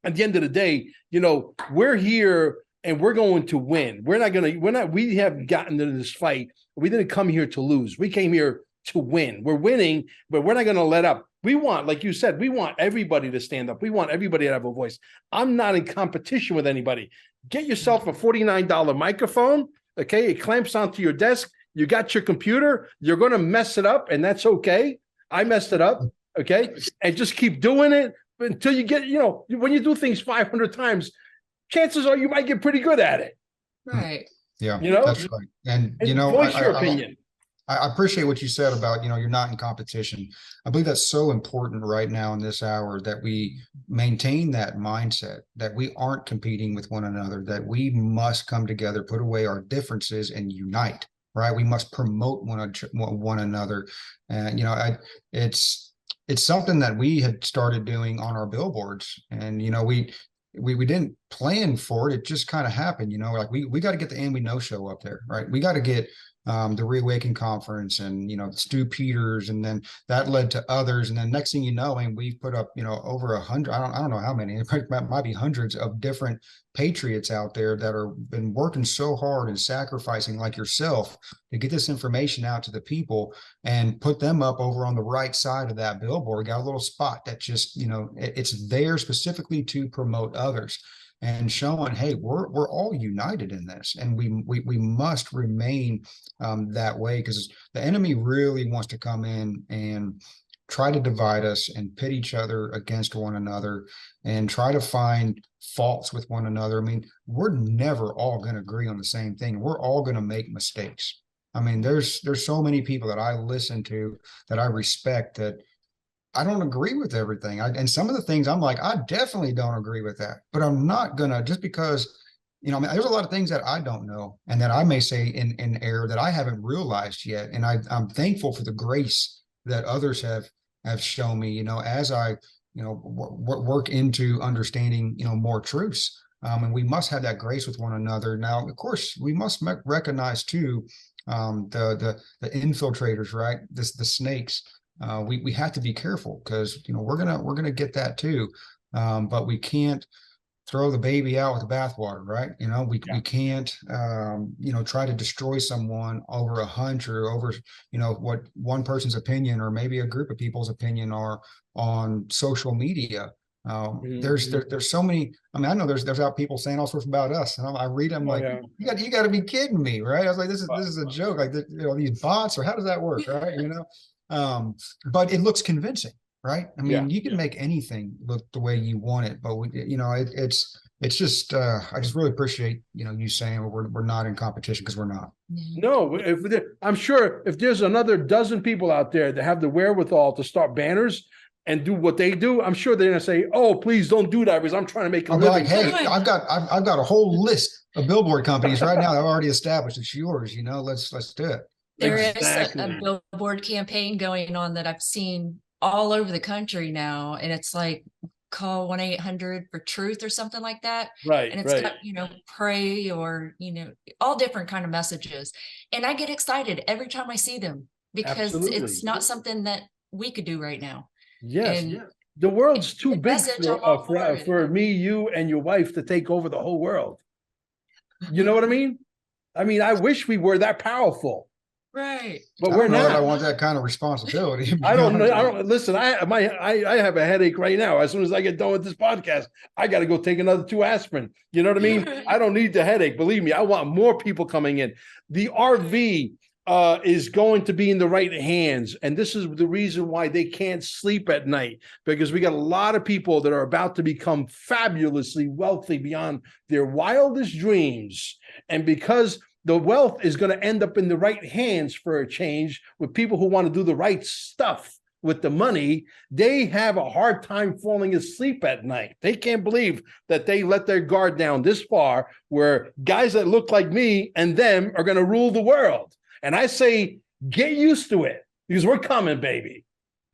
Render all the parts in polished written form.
at the end of the day, we're here and we're going to win. We have gotten into this fight. We didn't come here to lose. We came here to win. We're winning, but we're not going to let up. We want, like you said, we want everybody to stand up. We want everybody to have a voice. I'm not in competition with anybody. Get yourself a $49 microphone. Okay. It clamps onto your desk. You got your computer. You're going to mess it up, and that's okay. I messed it up. Okay. And just keep doing it until you get, when you do things 500 times, chances are you might get pretty good at it. Right. Yeah, that's right. And, voice your opinion. I appreciate what you said about, you're not in competition. I believe that's so important right now in this hour, that we maintain that mindset, that we aren't competing with one another, that we must come together, put away our differences, and unite, right? We must promote one another. And, it's something that we had started doing on our billboards. And, we didn't plan for it. It just kind of happened, like we got to get the And We Know show up there, right? We got to get the Reawaken conference and, Stu Peters, and then that led to others. And then next thing you know, we've put up, over 100, I don't know how many, it might be hundreds of different patriots out there that are been working so hard and sacrificing, like yourself, to get this information out to the people and put them up over on the right side of that billboard. Got a little spot that just, it's there specifically to promote others, and showing, hey, we're all united in this, and we must remain that way, because the enemy really wants to come in and try to divide us and pit each other against one another and try to find faults with one another. I mean, we're never all going to agree on the same thing. We're all going to make mistakes. I mean, there's so many people that I listen to, that I respect, that I don't agree with everything. And some of the things I'm like, I definitely don't agree with that, but I'm not gonna, just because, there's a lot of things that I don't know, and that I may say in error that I haven't realized yet. And I'm thankful for the grace that others have shown me, as I, work into understanding, more truths. And we must have that grace with one another. Now, of course, we must recognize too, the infiltrators, right? The snakes. We have to be careful, because we're gonna get that too, but we can't throw the baby out with the bathwater, right? We can't try to destroy someone over a hunch, or over what one person's opinion, or maybe a group of people's opinion are on social media. There's so many. I know there's out people saying all sorts about us, and I read them like, you got to be kidding me, right? I was like, this is a joke, like these bots, or how does that work, right? But it looks convincing, right? I mean, you can make anything look the way you want it, but it's just, I just really appreciate, you saying we're not in competition, because we're not. No, I'm sure if there's another dozen people out there that have the wherewithal to start banners and do what they do, I'm sure they're going to say, oh, please don't do that, because I'm trying to make a living. Like, hey, I've got a whole list of billboard companies right now that I've already established. It's yours, let's do it. There is a billboard campaign going on that I've seen all over the country now, and it's like, call 1-800-for-truth or something like that. Right. And it's got, pray, or, all different kind of messages. And I get excited every time I see them, because it's not something that we could do right now. Yes. The world's too big for me, you, and your wife to take over the whole world. You know what I mean? I wish we were that powerful. Right. But we're not. I want that kind of responsibility. I don't know. Listen, I have a headache right now. As soon as I get done with this podcast, I got to go take another 2 aspirin. You know what I mean? I don't need the headache. Believe me, I want more people coming in. The RV is going to be in the right hands. And this is the reason why they can't sleep at night, because we got a lot of people that are about to become fabulously wealthy beyond their wildest dreams. And because the wealth is going to end up in the right hands for a change, with people who want to do the right stuff with the money, they have a hard time falling asleep at night. They can't believe that they let their guard down this far, where guys that look like me and them are going to rule the world. And I say, get used to it, because we're coming, baby.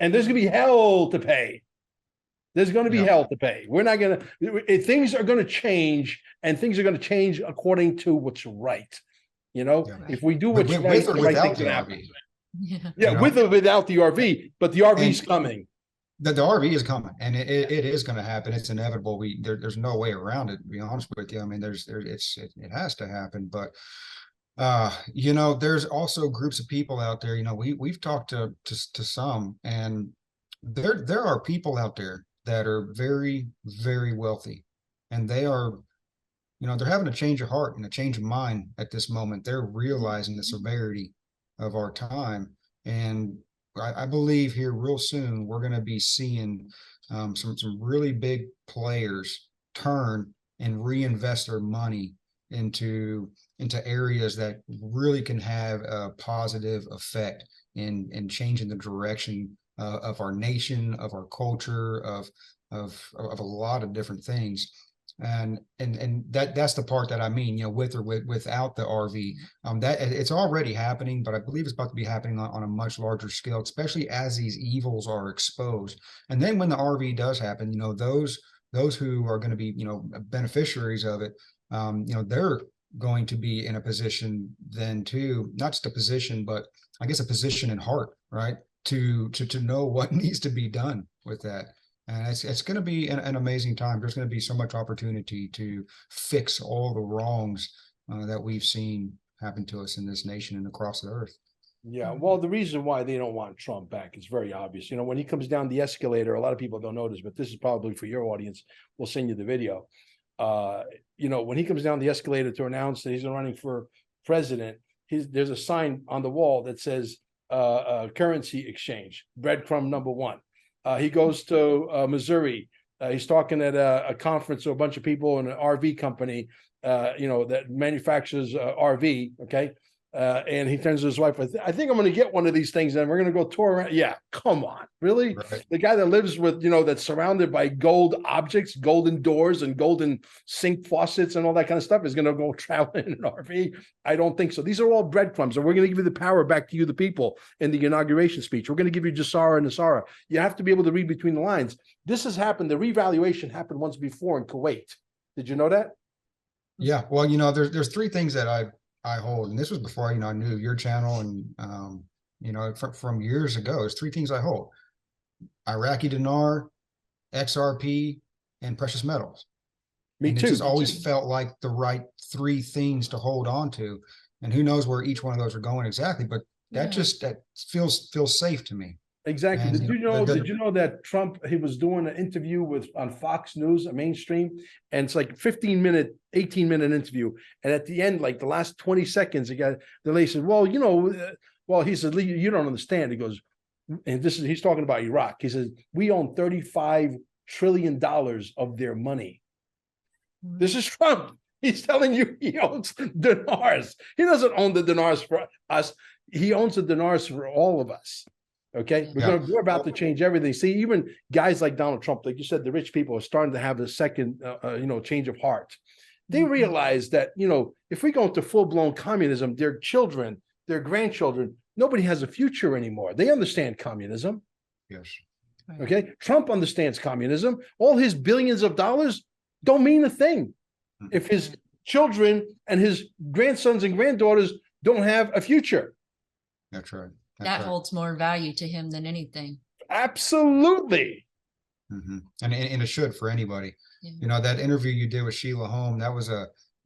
And there's going to be hell to pay. There's going to be hell to pay. We're not going to, things are going to change, and things are going to change according to what's right. If we do what's right, the right thing's going to happen. With or without the RV, but the RV's coming. the RV is coming, and it is going to happen. It's inevitable. There's no way around it, to be honest with you. I mean, it has to happen. But you know, there's also groups of people out there. You know, we've talked to some, and there are people out there that are very, very wealthy, and they are, you know, they're having a change of heart and a change of mind at this moment. They're realizing the severity of our time, and I believe here real soon we're going to be seeing some really big players turn and reinvest their money into areas that really can have a positive effect in changing the direction of our nation, of our culture, of a lot of different things. And that's the part that I mean, you know, with or without the RV, that it's already happening, but I believe it's about to be happening on a much larger scale, especially as these evils are exposed. And then when the RV does happen, you know, those who are going to be, you know, beneficiaries of it, you know, they're going to be in a position then too, not just a position, but I guess a position in heart, right? To know what needs to be done with that. And it's going to be an amazing time. There's going to be so much opportunity to fix all the wrongs that we've seen happen to us in this nation and across the earth. Yeah, well, the reason why they don't want Trump back is very obvious. You know, when he comes down the escalator, a lot of people don't notice, but this is probably for your audience. We'll send you the video. You know, when he comes down the escalator to announce that he's running for president, there's a sign on the wall that says currency exchange, breadcrumb number 1. He goes to Missouri. He's talking at a conference to a bunch of people in an RV company, you know, that manufactures RV. Okay. And he turns to his wife, I think I'm going to get one of these things and we're going to go tour around. Yeah, come on, really? Right. The guy that lives with, you know, that's surrounded by gold objects, golden doors and golden sink faucets and all that kind of stuff is going to go traveling in an RV? I don't think so. These are all breadcrumbs, and we're going to give you the power back to you, the people, in the inauguration speech. We're going to give you Jassara and Nassara. You have to be able to read between the lines. This has happened. The revaluation happened once before in Kuwait. Did you know that? Yeah. Well, you know, there's 3 things that I hold, and this was before, you know, I knew your channel, and you know, from years ago. There's 3 things I hold: Iraqi dinar, XRP, and precious metals. Me too. It just always felt like the right 3 things to hold on to, and who knows where each one of those are going exactly, but that feels safe to me. Exactly. And, did you know that Trump, he was doing an interview on Fox News, a mainstream, and it's like 18-minute interview. And at the end, like the last 20 seconds, the lady said, well, you know, he said, you don't understand. He goes, and he's talking about Iraq. He says, we own $35 trillion of their money. This is Trump. He's telling you he owns dinars. He doesn't own the dinars for us. He owns the dinars for all of us. Okay, we're about to change everything. See, even guys like Donald Trump, like you said, the rich people are starting to have a second, you know, change of heart. They realize that, you know, if we go into full-blown communism, their children, their grandchildren, nobody has a future anymore. They understand communism. Yes. Okay, Trump understands communism. All his billions of dollars don't mean a thing if his children and his grandsons and granddaughters don't have a future. That's right. That holds more value to him than anything. Absolutely. And it should for anybody. Yeah. You know, that interview you did with Sheila Holm, that was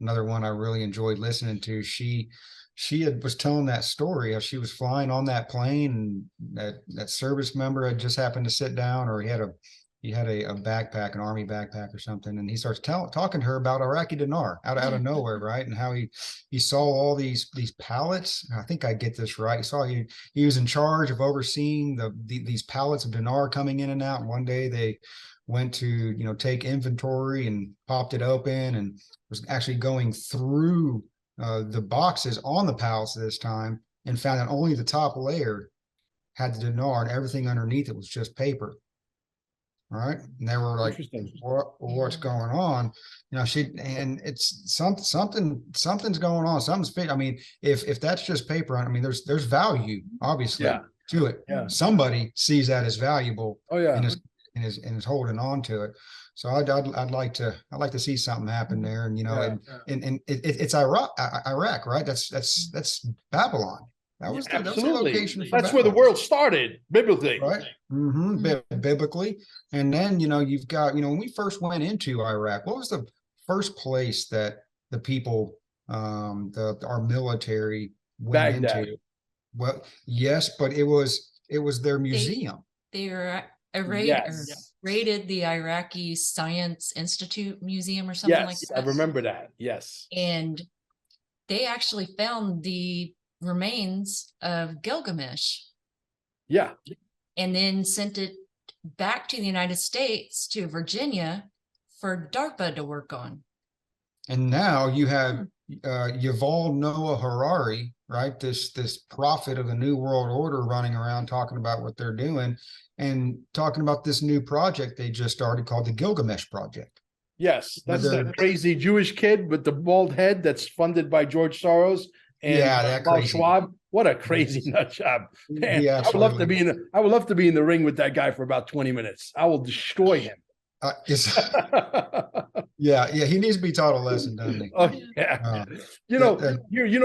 another one I really enjoyed listening to. She was telling that story of she was flying on that plane, and that service member had just happened to sit down, or he had a backpack, an army backpack or something, and he starts talking to her about Iraqi dinar out of nowhere, right? And how he saw all these pallets. I think I get this right. He was in charge of overseeing these pallets of dinar coming in and out. And one day they went to, you know, take inventory and popped it open, and was actually going through the boxes on the pallets this time, and found that only the top layer had the dinar, and everything underneath it was just paper. All right. And they were like, what's going on? You know, it's something's going on. Something's I mean, if that's just paper, I mean, there's value, obviously, to it. Yeah. Somebody sees that as valuable. Oh, yeah. And is holding on to it. So I'd like to see something happen there. And, you know, and it's Iraq, right? That's Babylon. That was absolutely. That was a location for that's where the world started biblically. Right. Biblically. And then, you've got, when we first went into Iraq, what was the first place that the people, our military went Baghdad. into? Well, yes, but it was their museum. They raided the Iraqi Science Institute Museum or something like that. I remember that. Yes. And they actually found the remains of Gilgamesh. Yeah. And then sent it back to the United States, to Virginia, for DARPA to work on. And now you have Yuval Noah Harari, right? This prophet of the New World Order running around talking about what they're doing and talking about this new project they just started called the Gilgamesh Project. Yes, that's that crazy Jewish kid with the bald head that's funded by George Soros and Klaus Schwab. What a crazy nut job. Man, I would love to be in the ring with that guy for about 20 minutes. I will destroy him. Yeah, he needs to be taught a lesson, doesn't he? Oh, yeah. You know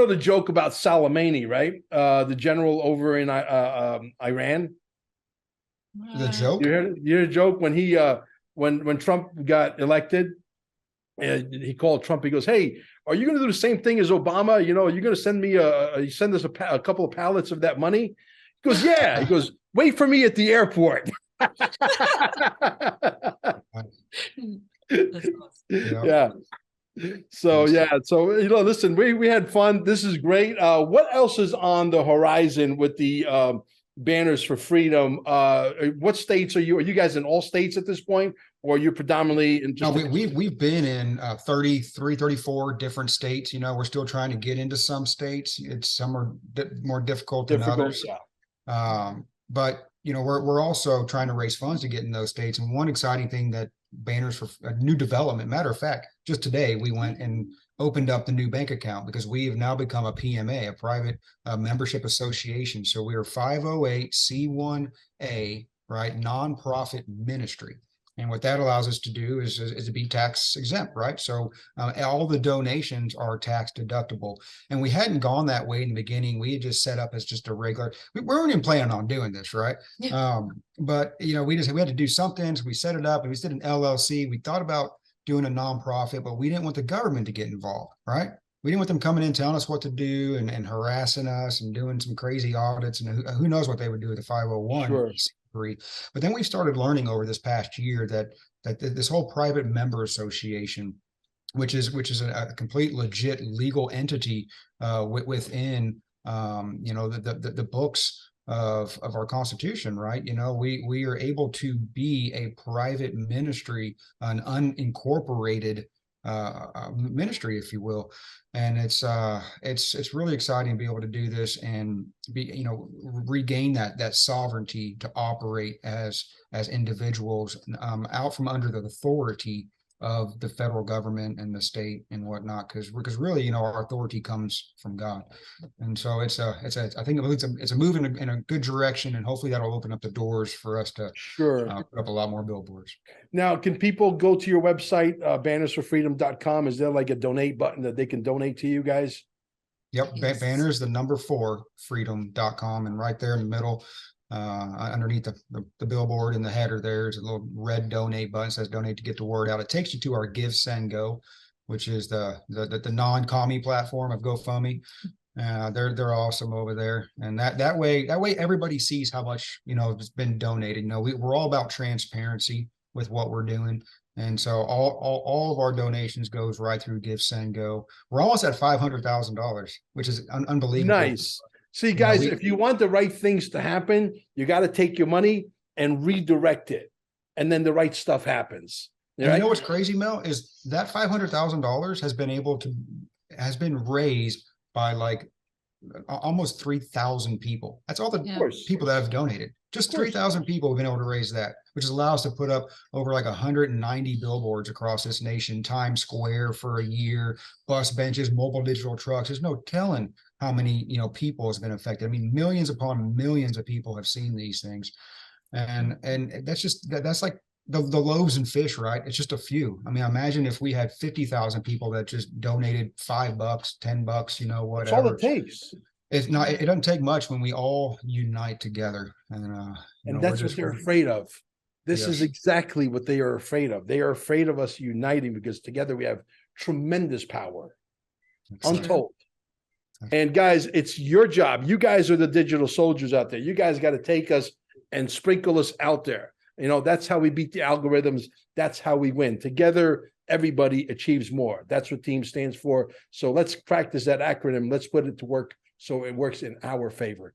the joke about Soleimani, right? The general over in Iran. The joke? You heard the joke when he when Trump got elected, he called Trump. He goes, "Hey, are you going to do the same thing as Obama? You're going to send me send us a couple of pallets of that money?" He goes, "Yeah." He goes, "Wait for me at the airport." Yeah. So listen, we had fun. This is great. What else is on the horizon with the Banners for Freedom? What states are you guys in all states at this point, or are you predominantly in just we've been in 33, 34 different states. We're still trying to get into some states. Some are more difficult than others. Yeah. But we're also trying to raise funds to get in those states. And one exciting thing that Banners for a new development, matter of fact, just today we went and opened up the new bank account because we have now become a PMA, a private membership association. So we are 508c1a, right, nonprofit ministry. And what that allows us to do is to be tax exempt, right? So all the donations are tax deductible. And we hadn't gone that way in the beginning. We had just set up as just a regular, we weren't even planning on doing this, right? Yeah. But we had to do something. So we set it up and we did an LLC. We thought about doing a nonprofit, but we didn't want the government to get involved, right? We didn't want them coming in telling us what to do and harassing us and doing some crazy audits, and who knows what they would do with the 501. Sure. But then we started learning over this past year that this whole private member association, which is a complete legit legal entity within the books of our Constitution, right? We are able to be a private ministry, an unincorporated ministry, if you will. And it's really exciting to be able to do this and regain that sovereignty to operate as individuals out from under the authority of the federal government and the state and whatnot, because really, our authority comes from God. And so I think it's a move in a good direction, and hopefully that'll open up the doors for us to put up a lot more billboards. Now, can people go to your website, banners4freedom.com? Is there like a donate button that they can donate to you guys? Yep. Yes. Banners, 4freedom.com, and right there in the middle, underneath the billboard in the header, there's a little red donate button, says donate to get the word out. It takes you to our Give, Send, Go, which is the non-commie platform of GoFundMe. They're awesome over there, and that way everybody sees how much has been donated. We're all about transparency with what we're doing, and so all of our donations goes right through Give, Send, Go. We're almost at $500,000, which is unbelievable. Nice. See, guys, if you want the right things to happen, you got to take your money and redirect it, and then the right stuff happens. And you know what's crazy, Mel, is that $500,000 has been raised by like almost 3,000 people. That's all the people that have donated. Just 3,000 people have been able to raise that, which allows us to put up over like 190 billboards across this nation, Times Square for a year, bus benches, mobile digital trucks. There's no telling how many people has been affected. I mean, millions upon millions of people have seen these things, and that's like the loaves and fish, right? It's just a few. I mean, imagine if we had 50,000 people that just donated $5, $10, whatever. That's all it takes. It's not, it doesn't take much when we all unite together. And that's what they're afraid of. This is exactly what they are afraid of. They are afraid of us uniting because together we have tremendous power, untold. And guys, it's your job. You guys are the digital soldiers out there. You guys got to take us and sprinkle us out there. You know, that's how we beat the algorithms. That's how we win. Together, everybody achieves more. That's what TEAM stands for. So let's practice that acronym. Let's put it to work so it works in our favor.